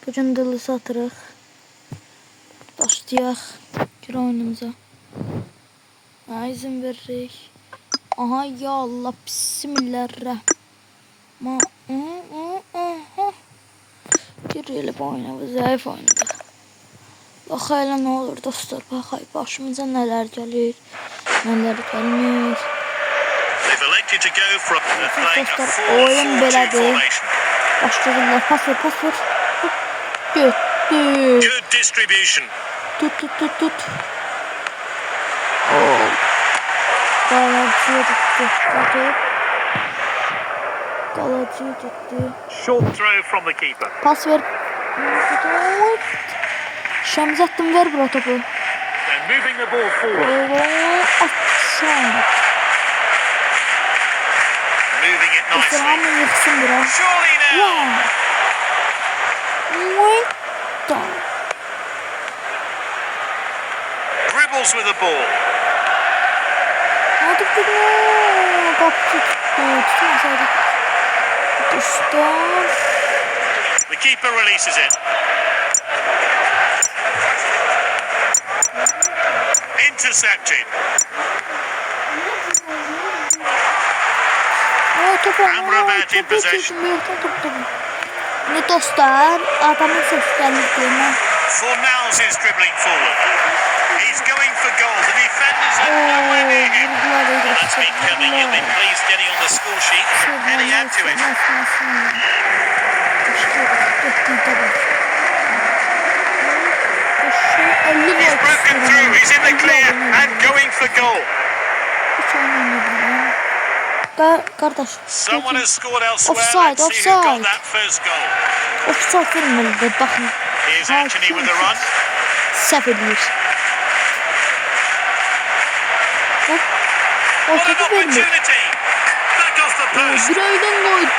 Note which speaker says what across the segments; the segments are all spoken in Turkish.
Speaker 1: Bugün dili satırıq. Başlayaq gir oyunumuza. İzin veririk. Aha ya Allah, bismillahirrahmanirrahim. Girelim oyuna, zayıf oyunda. Baxayla ne olur dostlar, baxay başımıza neler gəlir, neler gəlmir. Dostlar, oyun belədir. Başlayırlar, pas ver. Götdü.
Speaker 2: Good distribution.
Speaker 1: Tut. Oh. Galacıya gitti.
Speaker 2: Short throw from the keeper.
Speaker 1: Pas ver. Şamzattin ver bura topu.
Speaker 2: They're moving the ball forward.
Speaker 1: Offside.
Speaker 2: Moving it nicely.
Speaker 1: Ama yıksın bura.
Speaker 2: Surely now. Dribbles with the ball.
Speaker 1: Hadi gidelim. Kapı tutmasaydık. Dostlar.
Speaker 2: The keeper releases it. Intercepted. Amrabat in possession.
Speaker 1: Ne dostlar, adamın sesi geldiğine.
Speaker 2: Fornals is dribbling forward. He's going for goal. The defenders are nowhere near him. That's been coming. He'll be pleased getting on the score sheet and he add to it. He's broken through. He's in the clear and going for goal.
Speaker 1: Kardeş.
Speaker 2: Someone has scored elsewhere.
Speaker 1: Offside,
Speaker 2: Let's see who got
Speaker 1: offside.
Speaker 2: that first goal.
Speaker 1: Offside vermeli, bakın.
Speaker 2: Here's Anthony with the run.
Speaker 1: Səhv edir.
Speaker 2: What an
Speaker 1: Ortada vermir.
Speaker 2: opportunity. Back off the post.
Speaker 1: Bir aydan koydu.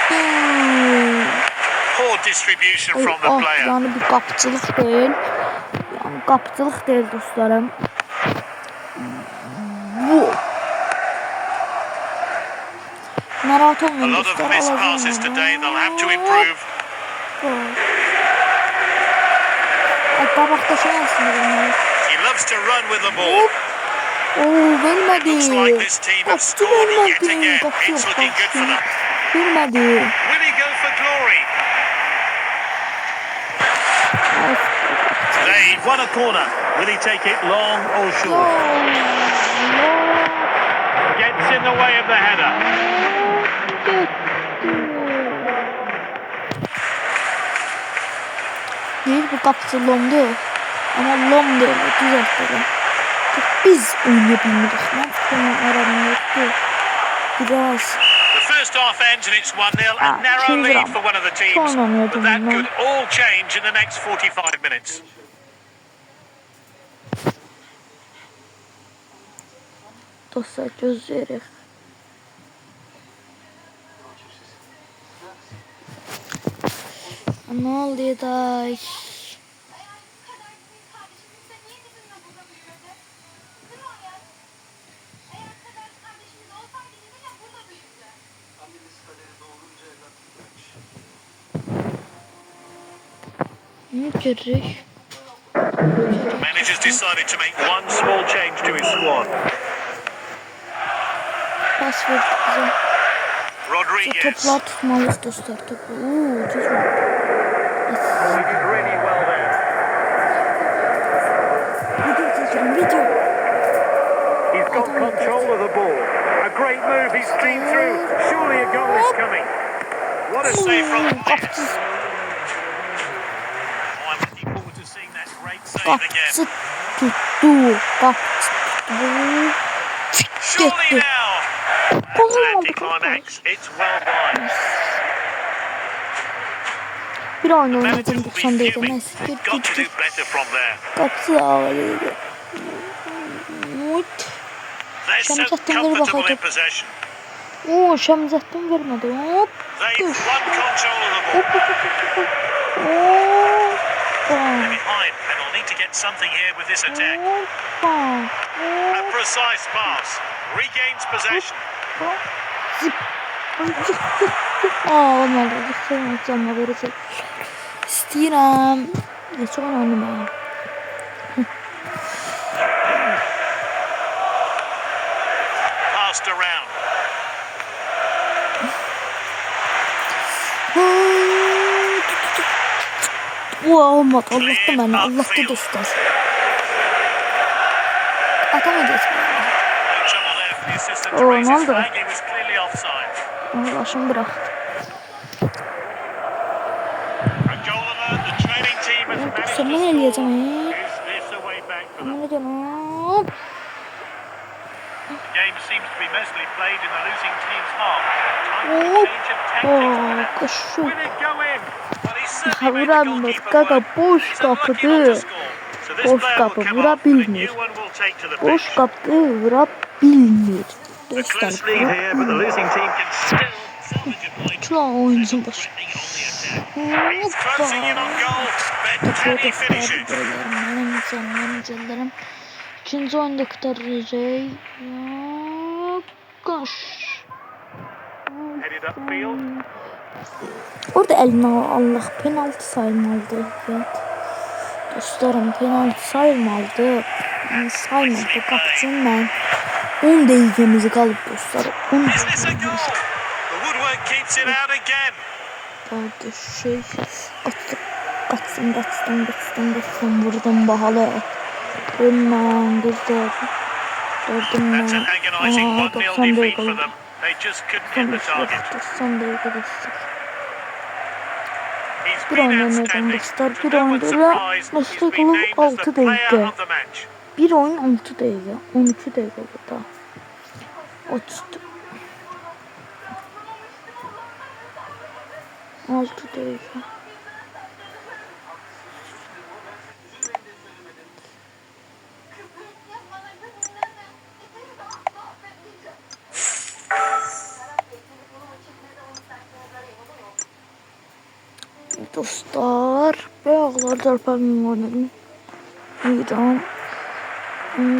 Speaker 2: Poor distribution from the player.
Speaker 1: Yani bir kapıcılık değil. Yani kapıcılık değil dostlarım. Bu. Narahat
Speaker 2: A
Speaker 1: olmayın
Speaker 2: lot of
Speaker 1: dostlar.
Speaker 2: missed passes today. They'll have to improve.
Speaker 1: Tabakta şey aslında bunlar.
Speaker 2: He loves to run with the ball.
Speaker 1: Vermedi.
Speaker 2: Looks like this team have
Speaker 1: Kapıcı
Speaker 2: scored yet
Speaker 1: vermedi.
Speaker 2: again.
Speaker 1: Kapı
Speaker 2: It's
Speaker 1: yok,
Speaker 2: looking good for them.
Speaker 1: Vermedi.
Speaker 2: Will he go for glory? They've won a corner. Will he take it long or short? Gets in the way of the header.
Speaker 1: Değil, bu kapısı lomdu. Ama lom değil, düzeltleri. Biz oynayabilmedik. Ben futbolun aramı yoktu. Biraz.
Speaker 2: The first half ends and it's 1-0. A narrow lead for one of the teams. But that could all change in the next 45 minutes.
Speaker 1: Dostlar gözlerim. Ne oluyor da? Ne gerek?
Speaker 2: Manager's decided to make one small change to his squad.
Speaker 1: Pas verdi bize.
Speaker 2: Rodriguez.
Speaker 1: Toplar tutmalıyız dostlar. Toplar. Güzel.
Speaker 2: Really well there.
Speaker 1: Video.
Speaker 2: He's got control of the ball. A great move. He's steamed through. Surely a goal is coming. What a save from the player. I'm looking forward to seeing that great save again.
Speaker 1: Kapısı tuttu. Kapısı tuttu.
Speaker 2: Surely now. That's an anticlimax. It's well wide.
Speaker 1: Bir oyun
Speaker 2: Manager
Speaker 1: oynadım
Speaker 2: will be
Speaker 1: 90'daydı.
Speaker 2: fuming.
Speaker 1: Neyse.
Speaker 2: They've got to do better from there.
Speaker 1: Kapısı ağırlıydı.
Speaker 2: They're so
Speaker 1: Şamzattin ver
Speaker 2: comfortable in
Speaker 1: bakalım.
Speaker 2: possession.
Speaker 1: Şamzattin vermedi. Hop.
Speaker 2: They've won control of the
Speaker 1: Hop.
Speaker 2: ball.
Speaker 1: Hoppa.
Speaker 2: They're behind and they'll need to get something here with this attack.
Speaker 1: Hoppa.
Speaker 2: A precise pass. Regains possession.
Speaker 1: Zıp. Olmadı. Sen verecek. istəyirəm. Neçə mən oynayım.
Speaker 2: Passed around.
Speaker 1: Olmadı. Allah'ta beni. Allah'ta dostlar. Atamayacağız.
Speaker 2: No trouble there for the assistant to
Speaker 1: Oh,
Speaker 2: raise his
Speaker 1: Ronaldo.
Speaker 2: flag. He was clearly offside.
Speaker 1: Onu başım bırak.
Speaker 2: And Goliver, the training team has managed
Speaker 1: Sen
Speaker 2: to
Speaker 1: ne eləyəcəm?
Speaker 2: score. Is this a way back for them?
Speaker 1: Aman canım.
Speaker 2: The game seems to be mostly played in the losing team's half. Time for a
Speaker 1: Hop.
Speaker 2: change of tactics,
Speaker 1: Oh,
Speaker 2: perhaps.
Speaker 1: koşu.
Speaker 2: Will it go in? Well, he's certainly made the
Speaker 1: Vuramıyor.
Speaker 2: goalkeeper
Speaker 1: Kaka
Speaker 2: work.
Speaker 1: boş
Speaker 2: He's unlucky not to
Speaker 1: kapıdı.
Speaker 2: score. So this
Speaker 1: Boş
Speaker 2: player
Speaker 1: kapı
Speaker 2: will come off, and a
Speaker 1: vurabilmir.
Speaker 2: new one will take to the
Speaker 1: Boş
Speaker 2: pitch.
Speaker 1: kapı vurabilmir.
Speaker 2: A
Speaker 1: Dostlar.
Speaker 2: close lead here, but the losing team can still salvage a point.
Speaker 1: Şu an oyuncum başı.
Speaker 2: Threatening on the attack. He's closing in on goal, but can he finish it?
Speaker 1: Benim canlarım canlarım. İkinci oyunda kurtaracak. Koş.
Speaker 2: Headed upfield.
Speaker 1: Orada eline Allah penaltı sayılmalıdı. Evet. Dostlarım penaltı sayılmalıdı. Saymadı. Kapçın ben. 10 dakikamizi kalıb dostlar. 10
Speaker 2: Is this a goal? The woodwork keeps it out again.
Speaker 1: dakika şey kaçtım vurdum bahalı. Hemen durdum.
Speaker 2: That's an agonising 1-0
Speaker 1: 90
Speaker 2: defeat
Speaker 1: dakika
Speaker 2: for
Speaker 1: oldu.
Speaker 2: them. They just couldn't hit the target.
Speaker 1: 90 dakika geçtik.
Speaker 2: He's
Speaker 1: Bir
Speaker 2: been
Speaker 1: oyun oynadım
Speaker 2: outstanding.
Speaker 1: dostlar.
Speaker 2: To
Speaker 1: Bir
Speaker 2: no
Speaker 1: oyunda
Speaker 2: one's
Speaker 1: öyle
Speaker 2: surprise,
Speaker 1: nasıl
Speaker 2: he's been
Speaker 1: kalır
Speaker 2: named as
Speaker 1: 6
Speaker 2: the player
Speaker 1: dakika.
Speaker 2: of the match.
Speaker 1: Bir oyun 6 dakika. 12 dakika burada. 30 6 dakika. Dostlar, bayaqlar darpamın oynadım. İran,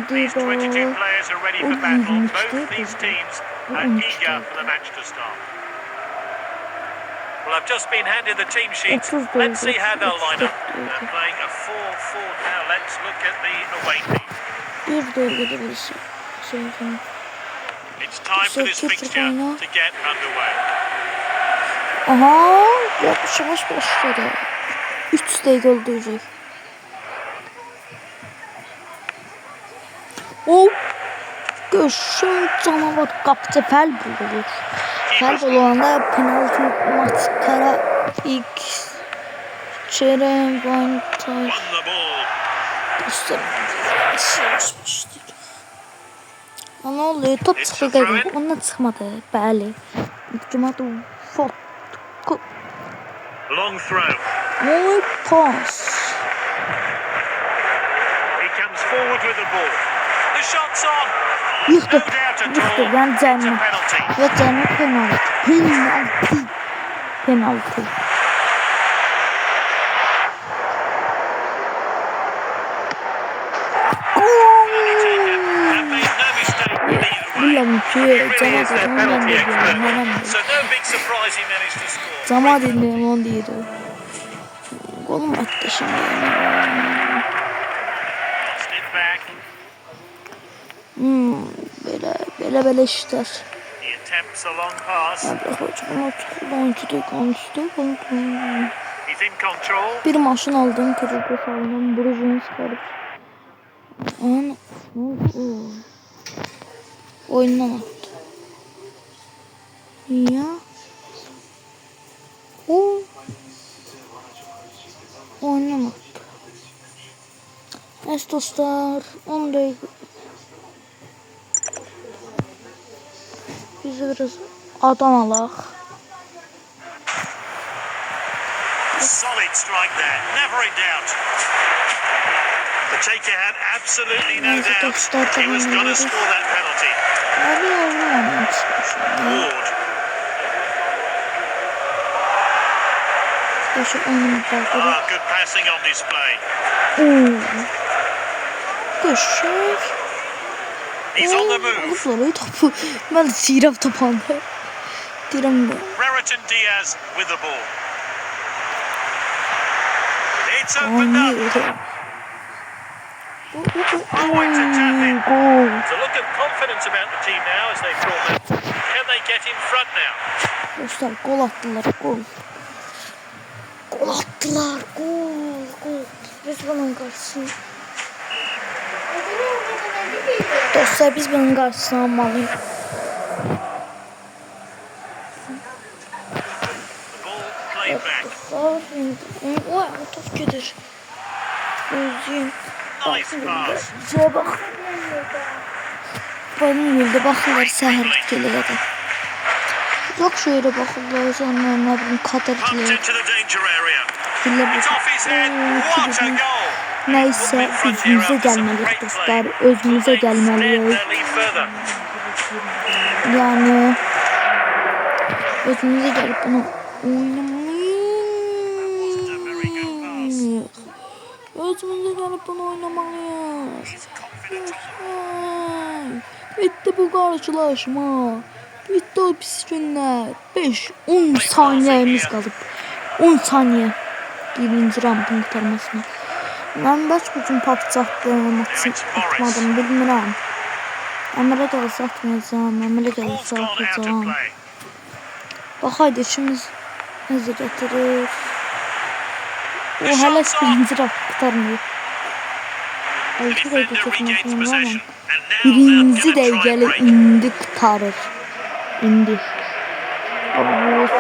Speaker 2: These 22 players are ready for battle. Both these teams are eager for the match to start. Well, I've just been handed the team sheets. Let's see how they'll line up. They're playing a 4-4 now. Let's look at the away team.
Speaker 1: Bir dakikada bir şey.
Speaker 2: It's time for this fixture to get underway.
Speaker 1: Aha, yavaş yavaş başladı. 3 dakika olacak. O göğsün canavar kaptı fel bulur. Fel bulanda penaltı maskara ilk çeyrek avantaj.
Speaker 2: Won the ball.
Speaker 1: Dostlarım, yavaş başladı. Ne oluyor? Top çıxdı qeyqin. Ondan çıxmadı. Bəli. Cumadu fot.
Speaker 2: Long throw.
Speaker 1: Oy pas.
Speaker 2: He comes forward with the ball. The shot's on.
Speaker 1: Yıxdı.
Speaker 2: No doubt at
Speaker 1: Yıxdı.
Speaker 2: all.
Speaker 1: Yani
Speaker 2: It's a
Speaker 1: cənnət.
Speaker 2: penalty.
Speaker 1: Ya cənnət penaltı. Penaltı. Penaltı.
Speaker 2: Penalty taken. And made no mistake with either way.
Speaker 1: Bilmem ki
Speaker 2: He really is
Speaker 1: cənnət
Speaker 2: their
Speaker 1: ondan
Speaker 2: penalty
Speaker 1: deyir.
Speaker 2: expert.
Speaker 1: Mənəm
Speaker 2: So no big surprise he managed to score.
Speaker 1: Cama dinleyim onu deyir. Golum attı şimdi.
Speaker 2: Lost it back.
Speaker 1: Belə işlər.
Speaker 2: He attempts a long pass. He's in control.
Speaker 1: Bir maşın aldım, kırıldı saldım, burucunu çıkarıp. Oyundan attı. Ya. O. Oyundan attı. Neyse dostlar, 10 dakika. Bizi biraz adam alaq.
Speaker 2: Solid strike there, never in doubt. The taker had absolutely no
Speaker 1: Neyse,
Speaker 2: doubt
Speaker 1: dostlar,
Speaker 2: he was going to
Speaker 1: tamamlıyoruz.
Speaker 2: score that penalty.
Speaker 1: Abi oynamak istiyorsun.
Speaker 2: Ward.
Speaker 1: Şu oynamak lazım.
Speaker 2: Good passing on display.
Speaker 1: Köşek.
Speaker 2: He's on the move.
Speaker 1: Vurdular topu. Ben sirap topandı. Diyorum bu.
Speaker 2: Raritan Diaz with the ball. It's opened up. Oh, it's a tap in.
Speaker 1: Gol.
Speaker 2: There's a look of confidence about the team now as they draw that. Can they get in front now?
Speaker 1: Dostlar gol attılar, gol. Gol attılar, gol. Biz bunun karşısına. Dostlar biz bunun karşısına almalıyız.
Speaker 2: The ball played back.
Speaker 1: Dostlar, o top gelir. Özgün.
Speaker 2: Nice pass.
Speaker 1: Şuraya bak. Benim yılda bakırlar səhər geliyordu. Yok şöyle bakırlar sonra ne bileyim Katar
Speaker 2: Pumped
Speaker 1: geliyor.
Speaker 2: into the danger area.
Speaker 1: Geliyor
Speaker 2: It's off his head. What a goal.
Speaker 1: Neyse özümüze gelmeliyiz dostlar. Özümüze gelmeliyiz. Yani özümüze gelip bunu oynamalıyız. Özümüze gelip bunu oynamalıyız. Bitti bu karşılaşma. Bitti o pis günler. 5-10 saniyemiz kaldı. 10 saniye. Birinci rampın kurtarmasına. Ben kaç bugün PUBG atmadım bilmirəm. Əmrə gəlsə atmayacağım, əmrə gəlsə atacağım. Bax haydi işimiz necə gətirir. O hələ birinci ramp kurtarmıyor. 6 dəqiqə çəkməsindən var. Birinci dəqiqəli indi kurtarır. İndi.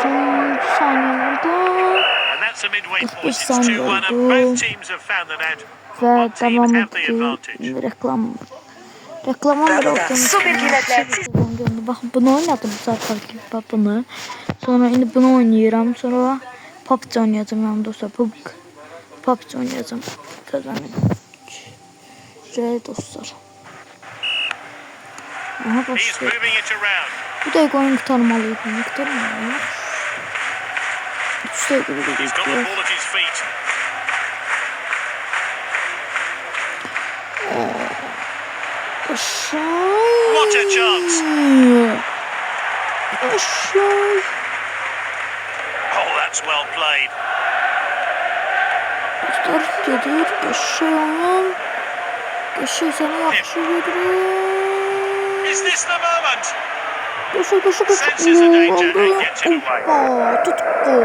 Speaker 1: Son saniyələrdə 45 saniye oldu ve devam ediyor. Reklama bile bakın bunu oynadım zaten bunu. Sonra indi bunu oynuyorum. Sonra PUBG oynayacağım yani dostlar. PUBG oynayacağım. Kazanayım. Güzel dostlar. Aha başlıyor. Bu da oyun kurtarmalıydım. Kurtarmalıyım. 3 dakika bir
Speaker 2: He's got the ball at his feet. What a chance. Oh, that's well played.
Speaker 1: Dostlar gelir. Geçiyor seni yaxşı gelir.
Speaker 2: Is this the moment?
Speaker 1: Koşu.
Speaker 2: Senses the danger and gets it away.
Speaker 1: Tutku.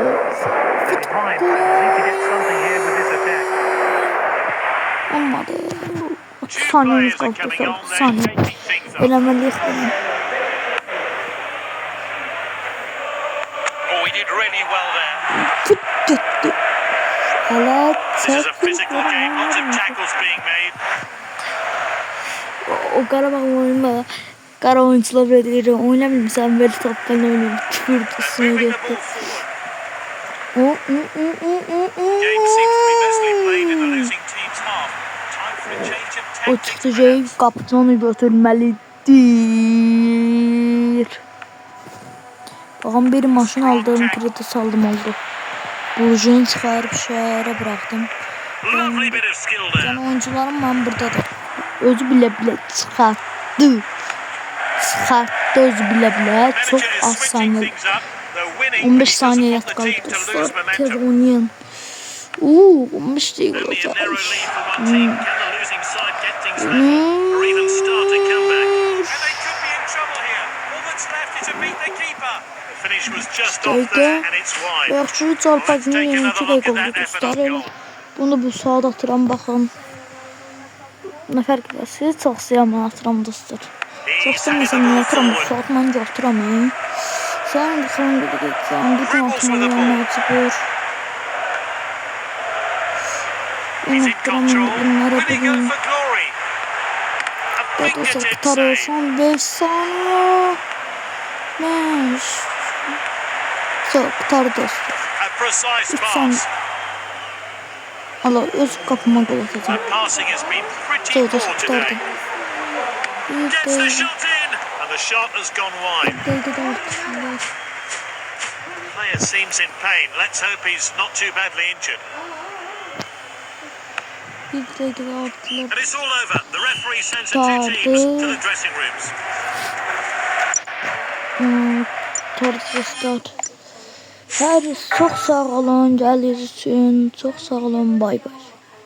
Speaker 1: Olmadı. 30 saniyemiz kaldı. 30 saniye. Elemeliyiz bunu.
Speaker 2: Oh, he did really well there.
Speaker 1: Tut gitti. Hele
Speaker 2: This is a physical game, lots of tackles being made.
Speaker 1: O Karabağ oyunda Kara oyuncular böyle diyor. Oynamıyorum sen böyle toptan oynuyorum. Küfür üstüne
Speaker 2: Moving the
Speaker 1: geçti.
Speaker 2: ball forward. Game seems to be mostly played in the losing team's half. Time for a change of
Speaker 1: O
Speaker 2: tactics.
Speaker 1: çıktı şey kaptanı götürmelidir. Bakın bir maşın aldığım kredi saldım oldu. Burcu'nu çıkarıp şehre bıraktım.
Speaker 2: Lovely bit of skill there.
Speaker 1: Yani oyuncularım ben buradadır. Özü bile çıkarttı. Özü bile çok
Speaker 2: Manager is
Speaker 1: az
Speaker 2: switching
Speaker 1: saniye.
Speaker 2: things up. They're winning.
Speaker 1: 15
Speaker 2: He
Speaker 1: saniye
Speaker 2: doesn't want the
Speaker 1: kaldı
Speaker 2: team to lose
Speaker 1: dostlar. Tez
Speaker 2: momentum.
Speaker 1: oynayın. 15 değil
Speaker 2: Only a
Speaker 1: olacak.
Speaker 2: narrow lead for one team. Can the losing side get things level or even start a comeback? And they could be in trouble here. All that's left is to beat the keeper. The finish was just off there and it's wide.
Speaker 1: Yaxşı çarpacının 22 dəqiqə oldu dostlar. Elə bunu bu saat atıram baxın. Nə fərq var? Siz çox sevmən atıram dostlar. Çox sevməsəm niyə atıram bu saat məncə atıram. Sən baxın bir gün atmalıyam məcbur.
Speaker 2: He's in control.
Speaker 1: Bunlara
Speaker 2: Will he go
Speaker 1: bugün
Speaker 2: for glory? A
Speaker 1: dostlar
Speaker 2: fingertip
Speaker 1: tutarır.
Speaker 2: save.
Speaker 1: Son 5 saniye. 5. Çok tutar dostlar.
Speaker 2: A precise
Speaker 1: 3
Speaker 2: pass.
Speaker 1: saniye. Allah öz kapıma gol atacağım.
Speaker 2: That passing has been pretty
Speaker 1: Şey
Speaker 2: poor
Speaker 1: tutardı.
Speaker 2: today. Gets the shot in and the shot has gone wide. Player seems in pain. Let's hope he's not too badly injured. And it's all over. The referee sends the two teams to the dressing rooms.
Speaker 1: Hər çox sağ olun, gəldiyiniz üçün çox sağ olun. Bay bay.